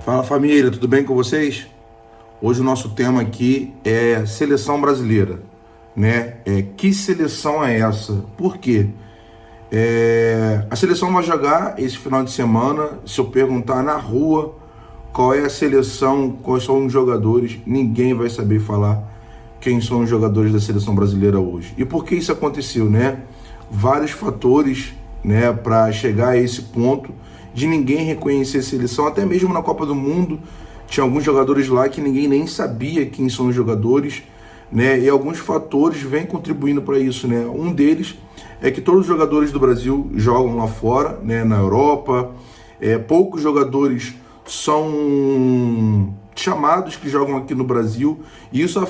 Fala família, tudo bem com vocês? Hoje o nosso tema aqui é seleção brasileira, né? Que seleção é essa? Por quê? A seleção vai jogar esse final de semana. Se eu perguntar na rua qual é a seleção, quais são os jogadores, ninguém vai saber falar quem são os jogadores da seleção brasileira hoje. E por que isso aconteceu, né? Vários fatores, né, para chegar a esse ponto de ninguém reconhecer a seleção. Até mesmo na Copa do Mundo tinha alguns jogadores lá que ninguém nem sabia quem são os jogadores, né? E alguns fatores vêm contribuindo para isso, né? Um deles é que todos os jogadores do Brasil jogam lá fora, né, na Europa. Poucos jogadores são chamados que jogam aqui no Brasil, e isso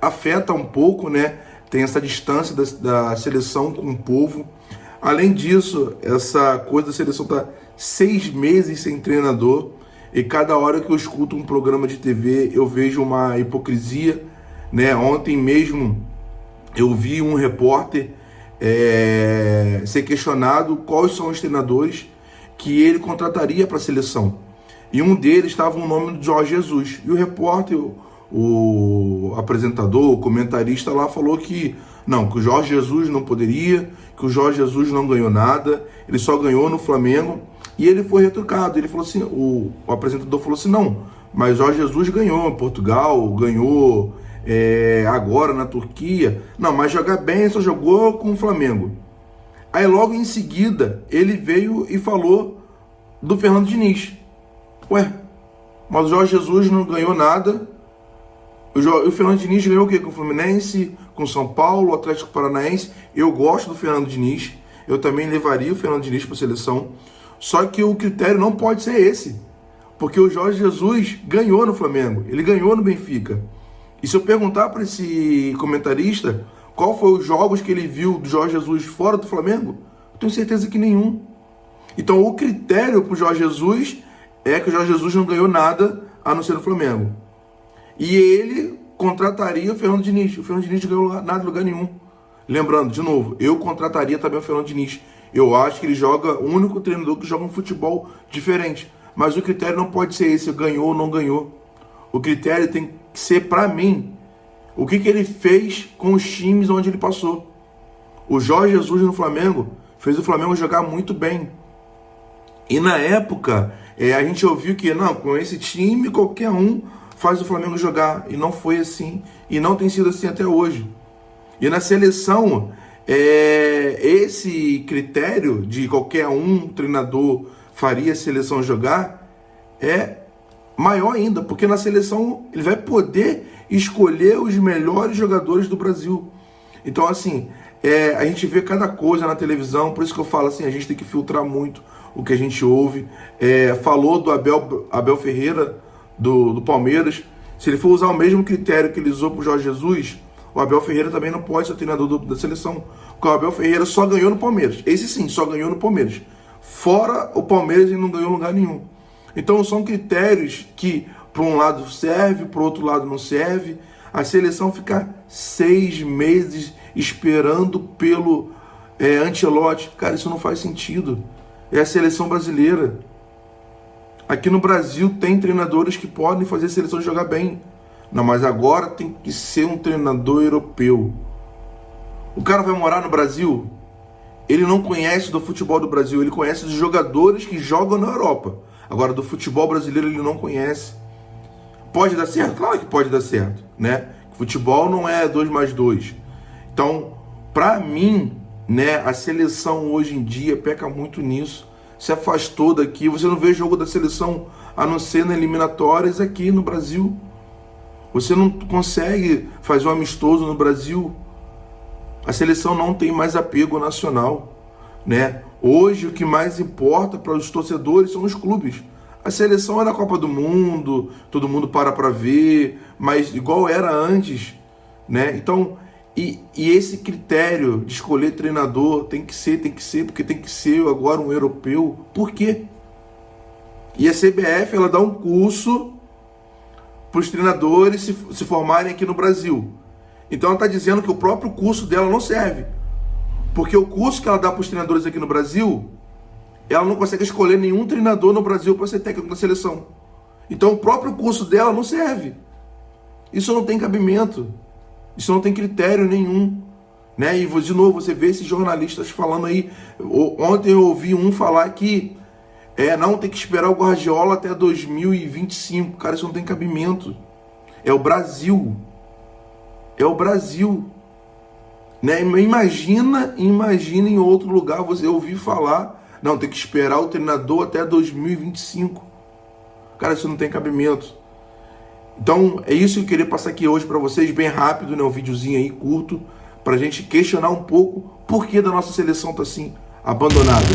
afeta um pouco, né? Tem essa distância da seleção com o povo. Além disso, essa coisa da seleção tá 6 meses sem treinador, e cada hora que eu escuto um programa de TV eu vejo uma hipocrisia, né? Ontem mesmo eu vi um repórter ser questionado quais são os treinadores que ele contrataria para a seleção. E um deles estava o nome do Jorge Jesus. E o repórter, o apresentador, o comentarista lá falou que não, que o Jorge Jesus não poderia, que o Jorge Jesus não ganhou nada, ele só ganhou no Flamengo. E ele foi retrucado. Ele falou assim, o apresentador falou assim, não, mas Jorge Jesus ganhou em Portugal, ganhou agora na Turquia. Não, mas jogar bem só jogou com o Flamengo. Aí logo em seguida ele veio e falou do Fernando Diniz. Ué, mas o Jorge Jesus não ganhou nada. O Fernando Diniz ganhou o quê? Com o Fluminense, com o São Paulo, o Atlético Paranaense. Eu gosto do Fernando Diniz. Eu também levaria o Fernando Diniz para a seleção. Só que o critério não pode ser esse. Porque o Jorge Jesus ganhou no Flamengo. Ele ganhou no Benfica. E se eu perguntar para esse comentarista qual foi os jogos que ele viu do Jorge Jesus fora do Flamengo, eu tenho certeza que nenhum. Então o critério para o Jorge Jesus é que o Jorge Jesus não ganhou nada a não ser no Flamengo. E ele contrataria o Fernando Diniz. O Fernando Diniz não ganhou nada em lugar nenhum. Lembrando, de novo, eu contrataria também o Fernando Diniz. Eu acho que ele joga, o único treinador que joga um futebol diferente. Mas o critério não pode ser esse, ganhou ou não ganhou. O critério tem que ser, para mim, o que ele fez com os times onde ele passou. O Jorge Jesus no Flamengo fez o Flamengo jogar muito bem. E na época, a gente ouviu que, não, com esse time, qualquer um faz o Flamengo jogar. E não foi assim. E não tem sido assim até hoje. E na seleção, esse critério de qualquer um treinador faria a seleção jogar é maior ainda. Porque na seleção ele vai poder escolher os melhores jogadores do Brasil. Então, assim, a gente vê cada coisa na televisão. Por isso que eu falo assim, a gente tem que filtrar muito o que a gente ouve. Falou do Abel Ferreira, do Palmeiras. Se ele for usar o mesmo critério que ele usou para o Jorge Jesus, o Abel Ferreira também não pode ser o treinador da seleção. Porque o Abel Ferreira só ganhou no Palmeiras. Esse sim, só ganhou no Palmeiras. Fora o Palmeiras, ele não ganhou em lugar nenhum. Então são critérios que, para um lado serve, para o outro lado não serve. A seleção fica 6 meses esperando pelo Ancelotti. Cara, isso não faz sentido. É a seleção brasileira. Aqui no Brasil tem treinadores que podem fazer a seleção jogar bem. Não, mas agora tem que ser um treinador europeu. O cara vai morar no Brasil, ele não conhece do futebol do Brasil, ele conhece dos jogadores que jogam na Europa. Agora, do futebol brasileiro ele não conhece. Pode dar certo? Claro que pode dar certo, né? Futebol não é 2+2. Então, para mim, né, a seleção hoje em dia peca muito nisso. Se afastou daqui. Você não vê jogo da seleção a não ser nas eliminatórias aqui no Brasil. Você não consegue fazer um amistoso no Brasil. A seleção não tem mais apego nacional, né? Hoje o que mais importa para os torcedores são os clubes. A seleção é na Copa do Mundo, todo mundo para ver, mas igual era antes, né? Então, e esse critério de escolher treinador tem que ser, porque tem que ser agora um europeu. Por quê? E a CBF, ela dá um curso para os treinadores se formarem aqui no Brasil. Então ela está dizendo que o próprio curso dela não serve. Porque o curso que ela dá para os treinadores aqui no Brasil, ela não consegue escolher nenhum treinador no Brasil para ser técnico da seleção. Então o próprio curso dela não serve. Isso não tem cabimento. Isso não tem critério nenhum. Né? E de novo, você vê esses jornalistas falando aí. Ontem eu ouvi um falar que não tem que esperar o Guardiola até 2025. Cara, isso não tem cabimento. É o Brasil. É o Brasil. Né? Imagina em outro lugar você ouvir falar, não, tem que esperar o treinador até 2025. Cara, isso não tem cabimento. Então, é isso que eu queria passar aqui hoje para vocês, bem rápido, né? Um videozinho aí curto, pra gente questionar um pouco por que da nossa seleção tá assim, abandonada.